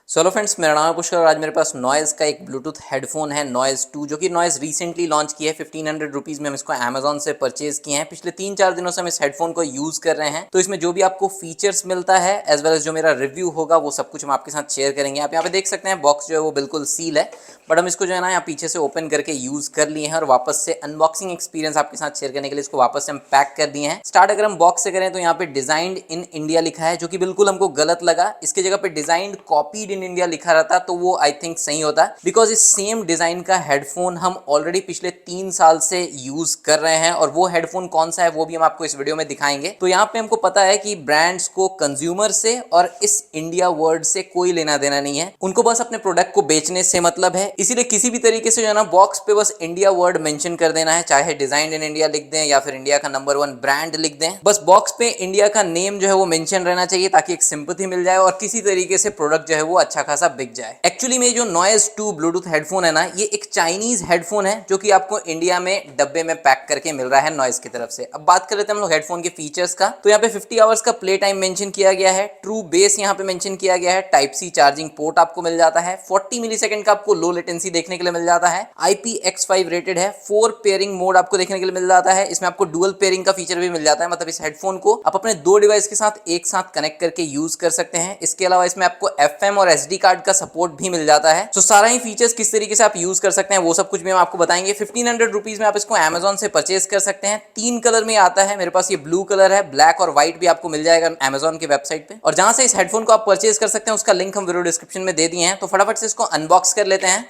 Hello friends, मेरा नाम है पुष्कर और आज मेरे पास नॉइज़ का एक ब्लूटूथ हेडफोन है नॉइज़ 2 जो कि नॉइज़ रिसेंटली लॉन्च की है। 1500 रुपीज़ में हम इसको अमेजॉन से परचेज किए हैं। पिछले 3-4 दिनों से हम इस हेडफोन को यूज़ कर रहे हैं। तो इसमें जो भी आपको फीचर्स मिलता है एज वेल एज जो मेरा रिव्यू होगा वो सब कुछ हम आपके साथ शेयर करेंगे। आप यहाँ पे देख सकते हैं बॉक्स जो है वो बिल्कुल सील है, बट हम इसको जो है ना यहाँ पीछे से ओपन करके यूज़ कर लिए हैं और वापस से अनबॉक्सिंग एक्सपीरियंस आपके साथ शेयर करने के लिए इसको वापस से हम पैक कर दिए हैं। स्टार्ट अगर हम बॉक्स से करें तो यहाँ पे डिजाइन्ड इन इंडिया लिखा है, जो कि बिल्कुल हमको गलत लगा। इसके जगह पे डिजाइन्ड कॉपीड इन इंडिया लिखा रहता तो वो आई थिंक सही होता, बिकॉज इस सेम डिजाइन का हेडफोन हम ऑलरेडी पिछले 3 साल से यूज कर रहे हैं और वो हेडफोन कौन सा है वो भी हम आपको इस वीडियो में दिखाएंगे। तो यहाँ पे हमको पता है कि ब्रांड्स को कंज्यूमर से और इस इंडिया वर्ड से कोई लेना देना नहीं है, उनको बस अपने प्रोडक्ट को बेचने से मतलब है। इसीलिए किसी भी तरीके से जो है ना बॉक्स पे बस इंडिया वर्ड मेंशन कर देना है, चाहे डिजाइन इन इंडिया लिख दें या फिर इंडिया का नंबर 1 ब्रांड लिख दें। बस बॉक्स पे इंडिया का नेम जो है वो मेंशन रहना चाहिए ताकि एक सिंपैथी मिल जाए और किसी तरीके से प्रोडक्ट जो है वो अच्छा खासा बिक जाए। एक्चुअली में जो नॉइज़ 2 ब्लूटूथ हेडफोन है ना, ये एक चाइनीज हेडफोन है जो कि आपको इंडिया में डब्बे में पैक करके मिल रहा है नॉइज़ की तरफ से। अब बात कर लेते हैं हम लोग हेडफोन के फीचर्स का। तो यहाँ पे 50 आवर्स का प्ले टाइम मेंशन किया गया है, ट्रू बेस यहाँ पे मेंशन किया गया है, टाइप सी चार्जिंग पोर्ट आपको मिल जाता है, 40 मिलीसेकंड का आपको लो लेटेंसी देखने के लिए मिल जाता है, IPX5 रेटेड है, 4 पेयरिंग मोड आपको देखने के लिए मिल जाता है। इसमें आपको डुअल पेयरिंग का फीचर भी मिल जाता है, मतलब इस हेडफोन को आप अपने 2 डिवाइस के साथ एक साथ कनेक्ट करके यूज कर सकते हैं। इसके अलावा इसमें आपको FM और SD कार्ड का सपोर्ट भी मिल जाता है। तो सारा ही फीचर्स किस तरीके से आप यूज कर सकते हैं वो सब कुछ भी हम आपको बताएंगे। 1500 रुपीज में आप इसको अमेजॉन से परचेज कर सकते हैं। 3 कलर में आता है, मेरे पास ये ब्लू कलर है, ब्लैक और व्हाइट भी आपको मिल जाएगा अमेजॉन की वेबसाइट पे। और जहां से इस हेडफोन को आप परचेज कर सकते हैं उसका लिंक हम वीडियो डिस्क्रिप्शन में दे दिए हैं। तो फटाफट से इसको अनबॉक्स कर लेते हैं।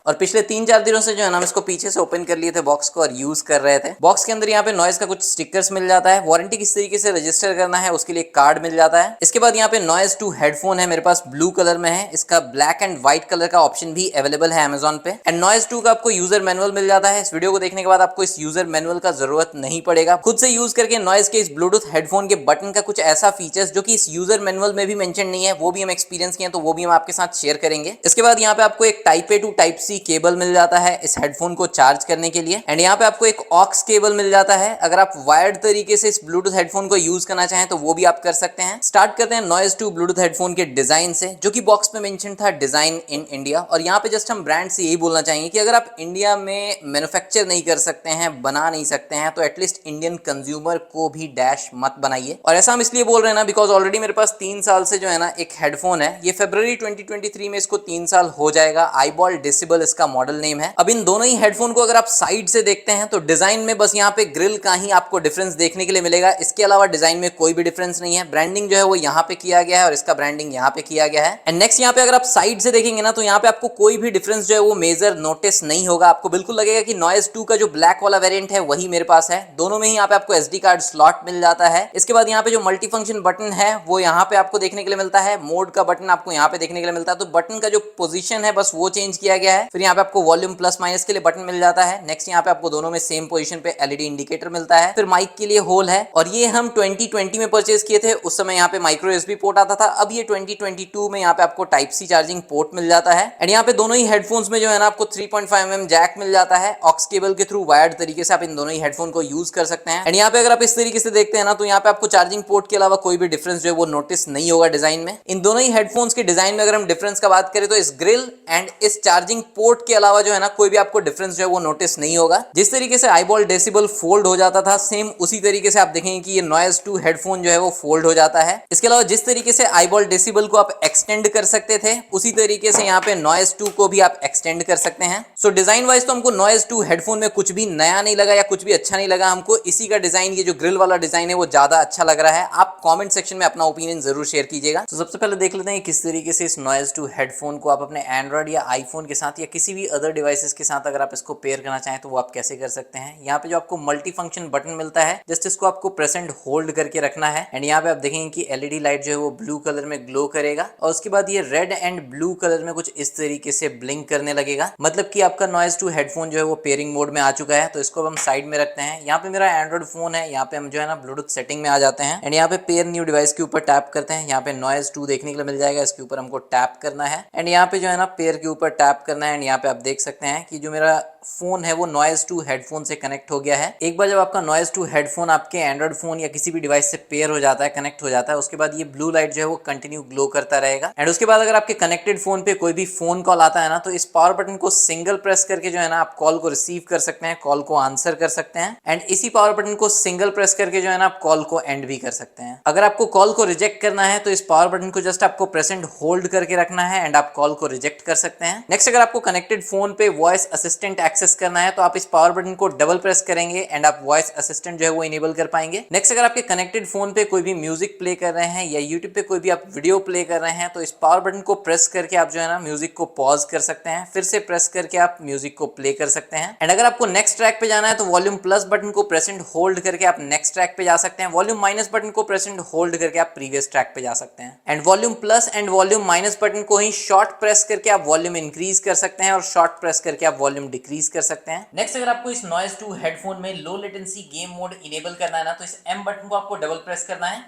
और पिछले 3-4 दिनों से जो है ना हम इसको पीछे से ओपन कर लिए थे बॉक्स को और यूज कर रहे थे। बॉक्स के अंदर यहाँ पे नॉइज का कुछ स्टिकर्स मिल जाता है, वारंटी किस तरीके से रजिस्टर करना है उसके लिए कार्ड मिल जाता है। इसके बाद यहाँ पे नॉइज 2 हेडफोन है, मेरे पास ब्लू कलर में है, इसका ब्लैक एंड व्हाइट कलर का ऑप्शन भी अवेलेबल है अमेजॉन पे। एंड नॉइज 2 का आपको यूजर मैनुअल मिल जाता है। इस वीडियो को देखने के बाद आपको इस यूजर मैनुअल का जरूरत नहीं पड़ेगा, खुद से यूज करके नॉइज के इस ब्लूटूथ हेडफोन के बटन का कुछ ऐसा फीचर्स जो कि इस यूजर मैनुअल में भी मेंशन नहीं है वो भी हम एक्सपीरियंस किए, तो वो भी हम आपके साथ शेयर करेंगे। इसके बाद यहाँ पे आपको एक type A to type C cable मिल जाता है इस हेडफोन को चार्ज करने के लिए। एंड यहाँ पे आपको एक ऑक्स केबल मिल जाता है, अगर आप वायर्ड तरीके से इस ब्लूटूथ हेडफोन को यूज करना चाहें तो वो भी आप कर सकते हैं। स्टार्ट करते हैं नॉइज़ 2 ब्लूटूथ हेडफोन के डिजाइन से, जो कि बॉक्स में मेंशन था डिजाइन इन इंडिया। और यहाँ पे जस्ट हम ब्रांड से यही बोलना चाहेंगे कि अगर आप इंडिया में मैन्युफैक्चर नहीं कर सकते हैं, बना नहीं सकते हैं, तो एटलीस्ट इंडियन कंज्यूमर को भी डैश मत बनाइए। और ऐसा हम इसलिए बोल रहे हैं ना बिकॉज ऑलरेडी मेरे पास 3 साल से जो है ना एक हेडफोन है, ये फरवरी 2023 में इसको 3 साल हो जाएगा। आईबॉल डेसिबल इसका मॉडल नेम है। अब इन दोनों ही हेडफोन को अगर आप साइड से देखते हैं तो डिजाइन में बस यहाँ पे ग्रिल का ही आपको डिफरेंस देखने के लिए मिलेगा, इसके अलावा डिजाइन में कोई भी डिफरेंस नहीं है। ब्रांडिंग जो है वो यहाँ पे किया गया है और इसका ब्रांडिंग यहाँ पे किया गया है। एंड नेक्स्ट यहाँ पे अगर आप साइड से देखेंगे ना तो यहाँ पे आपको कोई भी डिफरेंस जो है वो मेजर नोटिस नहीं होगा। आपको बिल्कुल लगेगा कि नॉइज़ 2 का जो ब्लैक वाला वेरिएंट है वही मेरे पास है। दोनों में ही यहाँ पे आपको SD कार्ड स्लॉट मिल जाता है। इसके बाद यहाँ पे जो मल्टी फंक्शन बटन है वो यहाँ पे आपको देखने के लिए मिलता है, मोड का बटन आपको यहाँ पे देखने के लिए मिलता है। तो बटन का जो पोजीशन है बस वो चेंज किया गया है। फिर यहाँ पे आपको वॉल्यूम प्लस माइनस के लिए बटन मिल जाता है। नेक्स्ट यहाँ पे आपको दोनों में सेम पोजीशन पे LED इंडिकेटर मिलता है। फिर माइक के लिए होल है और ये हम 2020 में परचेज किए थे, उस समय यहाँ पे माइक्रो USB पोर्ट आता था। अब ये 2022 में यहाँ पे आपको टाइप C चार्जिंग पोर्ट मिल जाता है। एंड यहाँ पे दोनों ही हेडफोन्स में जो है ना आपको 3.5mm जैक मिल जाता है। ऑक्स केबल के थ्रू वायर्ड तरीके से आप इन दोनों ही हेडफोन को यूज कर सकते हैं। एंड यहाँ पे अगर आप इस तरीके से देखते हैं ना तो यहाँ पे आपको चार्जिंग पोर्ट के अलावा कोई भी डिफरेंस जो है वो नोटिस नहीं होगा डिजाइन में। इन दोनों ही हेडफोन्स के डिजाइन में अगर हम डिफरेंस का बात करें तो इस ग्रिल एंड इस चार्जिंग पोर्ट के अलावा जो है ना कोई भी आपको डिफरेंस जो है वो नोटिस नहीं होगा। जिस तरीके से आईबॉल डेसिबल फोल्ड हो जाता था सेम उसी तरीके से आप देखेंगे कि ये नॉइज़ 2 हेडफोन जो है वो फोल्ड हो जाता है। इसके अलावा जिस तरीके से आईबॉल डेसिबल को आप एक्सटेंड कर सकते थे उसी तरीके से यहाँ पे नॉइज़ 2 को भी आप एक्सटेंड कर सकते हैं। सो डिजाइन वाइज तो हमको नॉइज़ 2 हेडफोन में कुछ भी नया नहीं लगा या कुछ भी अच्छा नहीं लगा। हमको इसी का डिजाइन, ये जो ग्रिल वाला डिजाइन है वो ज्यादा अच्छा लग रहा है। आप कॉमेंट सेक्शन में अपना ओपिनियन जरूर शेयर कीजिएगा। तो सबसे पहले देख लेते हैं किस तरीके से इस नॉइज़ 2 हेडफोन को आप अपने एंड्रॉइड या आईफोन के साथ या किसी भी अदर डिवाइसेस के साथ अगर आप इसको पेयर करना चाहें तो वो आप कैसे कर सकते हैं। यहाँ पे जो आपको मल्टी फंक्शन बटन मिलता है, जस्ट इसको आपको प्रेस एंड होल्ड करके रखना है। एंड यहाँ पे आप देखेंगे कि LED लाइट जो है वो ब्लू कलर में ग्लो करेगा और उसके बाद ये रेड एंड ब्लू कलर में कुछ इस तरीके से ब्लिंक करने लगेगा, मतलब कि आपका नॉइज़ 2 हेडफोन जो है वो पेयरिंग मोड में आ चुका है। तो इसको हम साइड में रखते हैं। यहाँ पे मेरा एंड्रॉइड फोन है, यहाँ पे हम जो है ना ब्लूटूथ सेटिंग में आ जाते हैं। एंड यहाँ पे पेयर न्यू डिवाइस के ऊपर टैप करते हैं। यहाँ पे नॉइज़ 2 देखने के लिए मिल जाएगा, इसके ऊपर हमको टैप करना है। एंड यहाँ पे जो है ना पेयर के ऊपर टैप करना है। एंड यहाँ पे आप देख सकते हैं कि जो मेरा फोन है वो नॉइज टू हेडफोन से कनेक्ट हो गया है। एक बार जब आपका नॉइज टू हेडफोन आपके एंड्रॉइड फोन या किसी भी डिवाइस से पेयर हो जाता है, कनेक्ट हो जाता है, उसके बाद ये ब्लू लाइट जो है वो कंटिन्यू ग्लो करता रहेगा। एंड उसके बाद अगर आपके कनेक्टेड फोन पे कोई भी फोन कॉल आता है ना, तो इस पावर बटन को सिंगल प्रेस करके जो है ना आप कॉल को रिसीव कर सकते हैं, कॉल को आंसर कर सकते हैं। एंड इसी पावर बटन को सिंगल प्रेस करके जो है ना आप कॉल को एंड भी कर सकते हैं। अगर आपको कॉल को रिजेक्ट करना है तो इस पावर बटन को जस्ट आपको प्रेस एंड होल्ड करके रखना है एंड आप कॉल को रिजेक्ट कर सकते हैं। नेक्स्ट, अगर आपको कनेक्टेड फोन पे वॉइस असिस्टेंट एक्सेस करना है तो आप इस पावर बटन को डबल प्रेस करेंगे एंड आप वॉइस असिस्टेंट जो है वो इनेबल कर पाएंगे। नेक्स्ट, अगर आपके कनेक्टेड फोन पे कोई भी म्यूजिक प्ले कर रहे हैं या यूट्यूब पे कोई भी आप वीडियो प्ले कर रहे हैं तो इस पावर बटन को प्रेस करके आप जो है ना म्यूजिक को पॉज कर सकते हैं, फिर से प्रेस करके आप म्यूजिक को प्ले कर सकते हैं। एंड अगर आपको नेक्स्ट ट्रैक पे जाना है तो वॉल्यूम प्लस बटन को प्रेस एंड होल्ड करके आप नेक्स्ट ट्रैक पे जा सकते हैं, वॉल्यूम माइनस बटन को प्रेस एंड होल्ड करके आप प्रीवियस ट्रैक पे जा सकते हैं। And volume plus and volume minus button को ही शॉर्ट प्रेस करके आप वॉल्यूम इंक्रीज कर सकते हैं और शॉर्ट प्रेस करके आप वॉल्यूम डिक्रीज कर सकते हैं। नेक्स्ट, अगर आपको इस नॉइज टू हेडफोन में low latency game mode enable करना है ना, तो इस एम बटन को आपको डबल प्रेस करना है।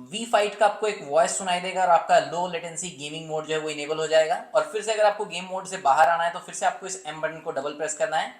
वी फाइट का आपको एक वॉइस सुनाई देगा और आपका लो लेटेंसी गेमिंग मोड जो है वो इनेबल हो जाएगा। और फिर से अगर आपको गेम मोड से बाहर आना है तो फिर से आपको इस एम बटन को डबल प्रेस करना है।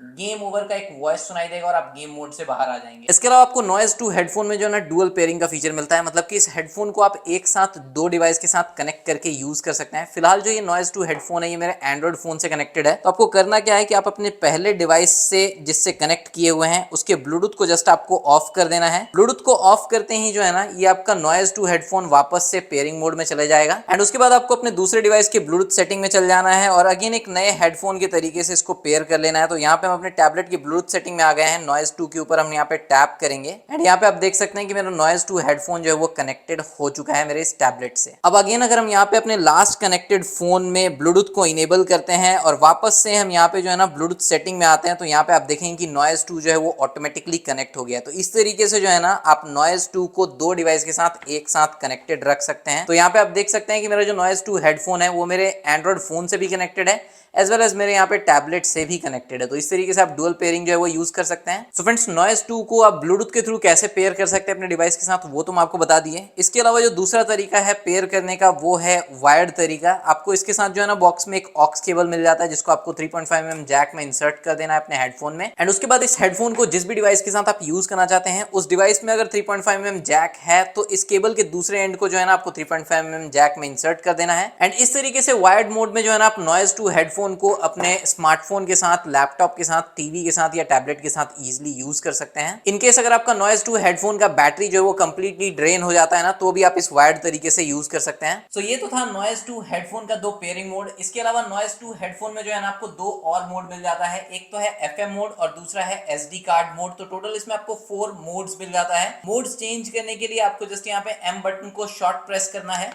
गेम ओवर का एक वॉइस सुनाई देगा और आप गेम मोड से बाहर आ जाएंगे। इसके अलावा आपको नॉइज टू हेडफोन में जो है ना डुअल पेयरिंग का फीचर मिलता है, मतलब कि इस हेडफोन को आप एक साथ दो डिवाइस के साथ कनेक्ट करके यूज कर सकते हैं। फिलहाल जो ये नॉइज टू हेडफोन है ये मेरे एंड्रॉइड फोन से कनेक्टेड है, तो आपको करना क्या है कि आप अपने पहले डिवाइस से जिससे कनेक्ट किए हुए हैं उसके ब्लूटूथ को जस्ट आपको ऑफ कर देना है। ब्लूटूथ को ऑफ करते ही जो है ना ये आपका नॉइज टू हेडफोन वापस से पेयरिंग मोड में चले जाएगा। एंड उसके बाद आपको अपने दूसरे डिवाइस के ब्लूटूथ सेटिंग में चल जाना है और अगेन एक नए हेडफोन के तरीके से इसको पेयर कर लेना है। तो यहाँ पे हम अपने टैबलेट की ब्लूटूथ सेटिंग में आ गए हैं, नॉइज 2 के ऊपर हम यहाँ पे टैप करेंगे एंड यहाँ पे आप देख सकते हैं कि मेरा नॉइज 2 हेडफोन जो है वो कनेक्टेड हो चुका है मेरे इस टैबलेट से। अब अगेन अगर हम यहाँ पे अपने लास्ट कनेक्टेड फोन में ब्लूटूथ को इनेबल करते हैं और वापस से हम यहाँ पे जो है ना ब्लूटूथ सेटिंग में आते हैं तो यहाँ पे आप देखेंगे कि नॉइज 2 जो है वो ऑटोमेटिकली कनेक्ट हो गया। तो इस तरीके से जो है ना आप नॉइज 2 को दो डिवाइस के साथ एक साथ कनेक्टेड रख सकते हैं। तो यहाँ पे आप देख सकते हैं कि मेरा जो नॉइज 2 हेडफोन है वो मेरे एंड्रॉइड फोन से भी कनेक्टेड है एज वेल एज मेरे यहाँ पे टैबलेट से भी कनेक्टेड है। तो इस तरीके से आप डुअल पेयरिंग जो है वो यूज कर सकते हैं। सो फ्रेंड्स, नॉइज 2 को आप ब्लूटूथ के थ्रू कैसे पेयर कर सकते हैं अपने डिवाइस के साथ वो तो मैं आपको बता दिए। इसके अलावा जो दूसरा तरीका है पेयर करने का वो है वायर्ड तरीका। आपको इसके साथ जो है ना बॉक्स में एक ऑक्स केबल मिल जाता है जिसको आपको 3.5mm जैक में इंसर्ट कर देना है अपने हेडफोन में। एंड उसके बाद इस हेडफोन को जिस भी डिवाइस के साथ आप यूज करना चाहते हैं उस डिवाइस में अगर 3.5mm जैक है तो इस केबल के दूसरे एंड को जो है ना आपको 3.5mm जैक में इंसर्ट कर देना है। एंड इस तरीके से वायर्ड मोड में जो है ना आप नॉइज 2 हेडफोन को अपने स्मार्टफोन के साथ, लैपटॉप के साथ, टीवी के साथ या टैबलेट के साथ इजीली यूज कर सकते हैं। इनकेस अगर आपका नॉइज 2 हेडफोन का बैटरी जो है वो कंप्लीटली ड्रेन हो जाता है ना तो भी आप इस वायर्ड तरीके से यूज कर सकते हैं। सो ये तो था नॉइज 2 हेडफोन का दो पेयरिंग मोड। इसके अलावा नॉइज 2 हेडफोन में जो है ना आपको दो और मोड मिल जाता है, एक तो है FM मोड और दूसरा है SD कार्ड मोड। तो टोटल इसमें आपको 4 मोड्स मिल जाता है। मोड्स चेंज करने के लिए आपको जस्ट यहाँ पे M बटन को शॉर्ट प्रेस करना है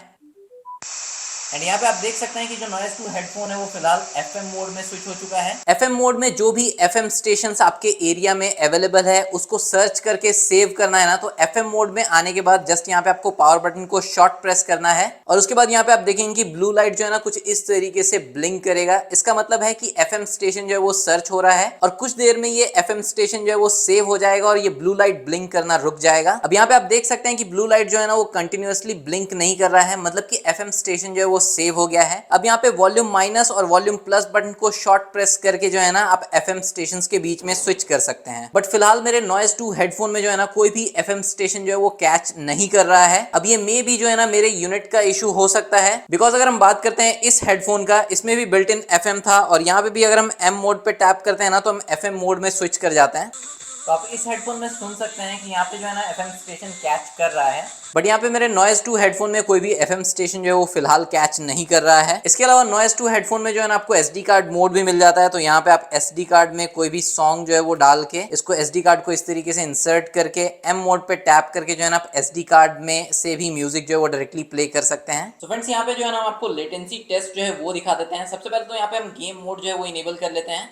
एंड यहाँ पे आप देख सकते हैं कि जो नॉइज 2 हेडफोन है वो फिलहाल FM मोड में स्विच हो चुका है। FM मोड में जो भी FM स्टेशंस आपके एरिया में अवेलेबल है उसको सर्च करके सेव करना है ना, तो FM मोड में आने के बाद जस्ट यहाँ पे आपको पावर बटन को शॉर्ट प्रेस करना है और उसके बाद यहाँ पे आप देखेंगे कि ब्लू लाइट जो है ना कुछ इस तरीके से ब्लिंक करेगा। इसका मतलब है कि FM स्टेशन जो है वो सर्च हो रहा है और कुछ देर में ये FM स्टेशन जो है वो सेव हो जाएगा और ये ब्लू लाइट ब्लिंक करना रुक जाएगा। अब यहाँ पे आप देख सकते हैं कि ब्लू लाइट जो है ना वो कंटिन्यूअसली ब्लिंक नहीं कर रहा है, मतलब कि FM स्टेशन जो है वो सेव हो गया है। अब यहाँ पे वॉल्यूम माइनस और वॉल्यूम प्लस बटन को शॉर्ट प्रेस करके जो है ना आप FM स्टेशंस के बीच में स्विच कर सकते हैं। बट फिलहाल मेरे नॉइज 2 हेडफोन में जो है ना कोई भी FM स्टेशन जो है वो कैच नहीं कर रहा है। अब ये मे भी जो है ना मेरे यूनिट का इशू हो सकता है, बिकॉज अगर हम बात करते हैं इस हेडफोन का, इसमें भी बिल्ट इन FM था और यहाँ पे भी अगर हम M मोड पे टैप करते हैं ना तो हम FM मोड में स्विच कर जाते हैं। तो आप इस हेडफोन में सुन सकते हैं कि यहाँ पे जो है ना FM स्टेशन कैच कर रहा है, बट यहाँ पे मेरे नॉइज 2 हेडफोन में कोई भी FM स्टेशन जो है वो फिलहाल कैच नहीं कर रहा है। इसके अलावा नॉइज 2 हेडफोन में जो है ना आपको SD कार्ड मोड भी मिल जाता है। तो यहाँ पे आप SD कार्ड में कोई भी सॉन्ग जो है वो डाल के इसको SD कार्ड को इस तरीके से इंसर्ट करके M मोड पे टैप करके जो है ना आप SD कार्ड में से भी म्यूजिक जो है वो डायरेक्टली प्ले कर सकते हैं। तो फ्रेंड्स, यहाँ पे जो है ना आपको लेटेंसी टेस्ट जो है वो दिखा देते हैं। सबसे पहले तो यहाँ पे हम गेम मोड जो है वो इनेबल कर लेते हैं।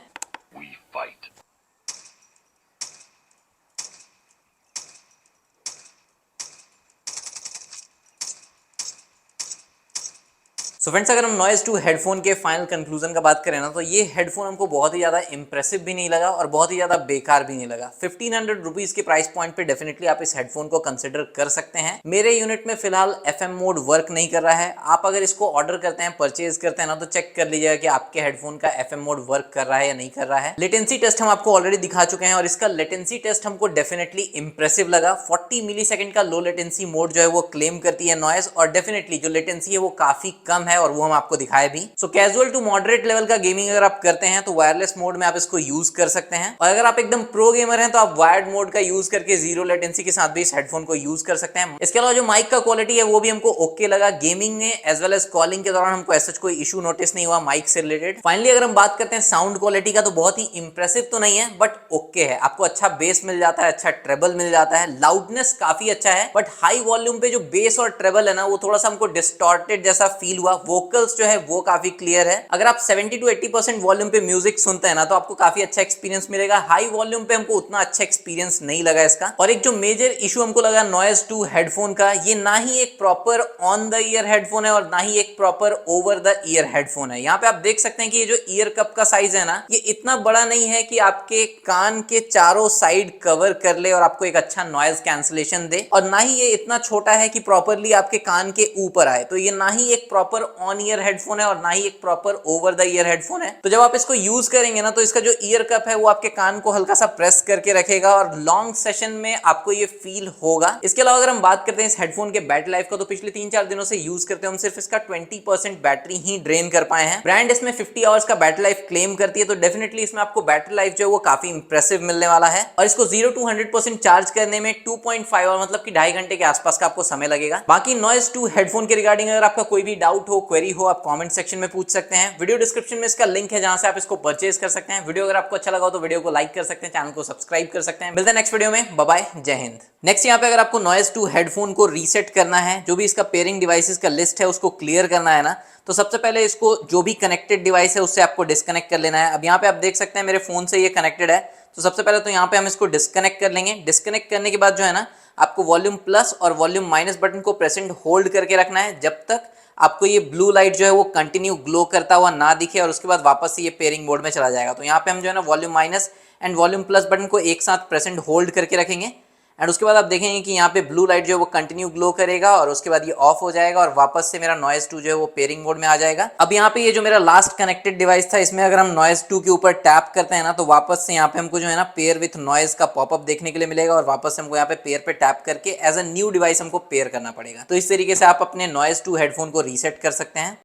सो फ्रेंड्स, अगर हम नॉइज 2 हेडफोन के फाइनल कंक्लूजन का बात करें ना, तो ये हेडफोन हमको बहुत ही ज्यादा इंप्रेसिव भी नहीं लगा और बहुत ही ज्यादा बेकार भी नहीं लगा। 1500 रुपीज के प्राइस पॉइंट पे डेफिनेटली आप इस हेडफोन को कंसिडर कर सकते हैं। मेरे यूनिट में फिलहाल FM मोड वर्क नहीं कर रहा है। आप अगर इसको ऑर्डर करते हैं, परचेज करते हैं ना, तो चेक कर लीजिएगा कि आपके हेडफोन का FM मोड वर्क कर रहा है या नहीं कर रहा है। लेटेंसी टेस्ट हम आपको ऑलरेडी दिखा चुके हैं और इसका लेटेंसी टेस्ट हमको डेफिनेटली इंप्रेसिव लगा। 40 मिली सेकंड का लो लेटेंसी मोड जो है वो क्लेम करती है नॉइज, और डेफिनेटली जो लेटेंसी है वो काफी कम है और वो हम आपको दिखाए भी। So casual to moderate level का गेमिंग अगर आप करते हैं तो वायरलेस मोड में आप इसको यूज कर सकते हैं, और अगर आप एकदम प्रो गेमर हैं तो आप वायर्ड मोड का यूज करके जीरो लेटेंसी के साथ भी इस हेडफोन को यूज कर सकते हैं। इसके अलावा जो माइक का क्वालिटी है वो भी हमको ओके लगा। गेमिंग में एज वेल एज कॉलिंग के दौरान हमको ऐसा कोई इशू नोटिस नहीं हुआ माइक से रिलेटेड। फाइनली अगर हम बात करते हैं साउंड क्वालिटी का, तो बहुत ही इंप्रेसिव तो नहीं है बट ओके है। आपको अच्छा बेस मिल जाता है, अच्छा ट्रेबल मिल जाता है, लाउडनेस काफी अच्छा है, बट हाई वॉल्यूम पे जो बेस और ट्रेबल है ना, वो थोड़ा सा हमको डिस्टॉर्टेड जैसा फील हुआ। वोकल्स जो है वो काफी क्लियर है। अगर आप 70 to 80% वॉल्यूम पे म्यूजिक सुनते हैं ना, तो आपको काफी अच्छा एक्सपीरियंस मिलेगा। हाई वॉल्यूम पे हमको उतना अच्छा एक्सपीरियंस नहीं लगा इसका। और एक जो मेजर इशू हमको लगा नॉइज 2 हेडफोन का, ये ना ही एक proper on the ear headphone है और ना ही एक proper over the ear headphone है। यहाँ पे आप देख सकते हैं कि ये जो ईयर कप का साइज है ना, ये इतना बड़ा नहीं है कि आपके कान के चारों साइड कवर कर ले और आपको एक अच्छा नॉइज कैंसलेशन दे, और ना ही ये इतना छोटा है कि प्रॉपरली आपके कान के ऊपर आए। तो ये ना ही एक प्रॉपर ऑन ईयर हेडफोन है और ना ही एक proper over the ear headphone है। तो जब आप इसको यूज करेंगे ना, तो इसका जो ईयर कप है वो आपके कान को हल्का सा प्रेस करके रखेगा और लॉन्ग सेशन में आपको ये फील होगा। इसके अलावा अगर हम बात करते हैं इस हेडफोन के बैटरी लाइफ का, तो पिछले 3-4 दिनों से यूज करते हैं हम सिर्फ इसका 20% बैटरी ही ड्रेन कर पाए हैं। ब्रांड इसमें 50 आवर्स का बैटरी लाइफ क्लेम करती है, तो डेफिनेटली इसमें आपको बैटरी लाइफ जो है वो काफी इंप्रेसिव मिलने वाला है। और इसको 0 to 100% चार्ज करने में 2.5 आवर मतलब कि 2.5 घंटे के आसपास का आपको समय लगेगा। बाकी नॉइज 2 हेडफोन के रिगार्डिंग अगर आपका कोई भी डाउट हो, क्वेरी हो, आप कमेंट सेक्शन में पूछ सकते हैं। वीडियो डिस्क्रिप्शन में इसका लिंक है जहां से आप इसको परचेज कर सकते हैं। वीडियो अगर आपको अच्छा लगा हो तो वीडियो को लाइक कर सकते हैं, चैनल को सब्सक्राइब कर सकते हैं। मिलते हैं नेक्स्ट वीडियो में। बाय बाय, जय हिंद। नेक्स्ट यहाँ पे अगर आपको नॉइज 2 हेडफोन को रीसेट करना है, जो भी इसका पेयरिंग डिवाइसेस का लिस्ट है उसको क्लियर करना है ना, तो सबसे पहले इसको जो भी कनेक्टेड डिवाइस है उससे आपको डिस्कनेक्ट कर लेना है। अब यहाँ पे आप देख सकते हैं मेरे फोन से ये कनेक्टेड है, तो सबसे पहले तो यहाँ पे हम इसको डिस्कनेक्ट कर लेंगे। डिस्कनेक्ट करने के बाद जो है ना, आपको वॉल्यूम प्लस और वॉल्यूम माइनस बटन को प्रेस एंड होल्ड करके रखना है जब तक आपको ये ब्लू लाइट जो है वो कंटिन्यू ग्लो करता हुआ ना दिखे, और उसके बाद वापस से ये पेयरिंग मोड में चला जाएगा। तो यहाँ पे हम जो है ना volume minus and volume plus button को एक साथ प्रेस एंड होल्ड करके रखेंगे, एंड उसके बाद आप देखेंगे कि यहाँ पे ब्लू लाइट जो है वो कंटिन्यू ग्लो करेगा और उसके बाद ये ऑफ हो जाएगा और वापस से मेरा नॉइज 2 जो है वो पेयरिंग मोड में आ जाएगा। अब यहाँ पे ये जो मेरा लास्ट कनेक्टेड डिवाइस था, इसमें अगर हम नॉइज 2 के ऊपर टैप करते हैं ना, तो वापस से यहाँ पे हमको जो है ना पेयर विथ नॉइज का पॉपअप देखने के लिए मिलेगा और वापस से हमको यहाँ पे पेयर पे टैप करके एज अ न्यू डिवाइस हमको पेयर करना पड़ेगा। तो इस तरीके से आप अपने नॉइज 2 हेडफोन को रीसेट कर सकते हैं।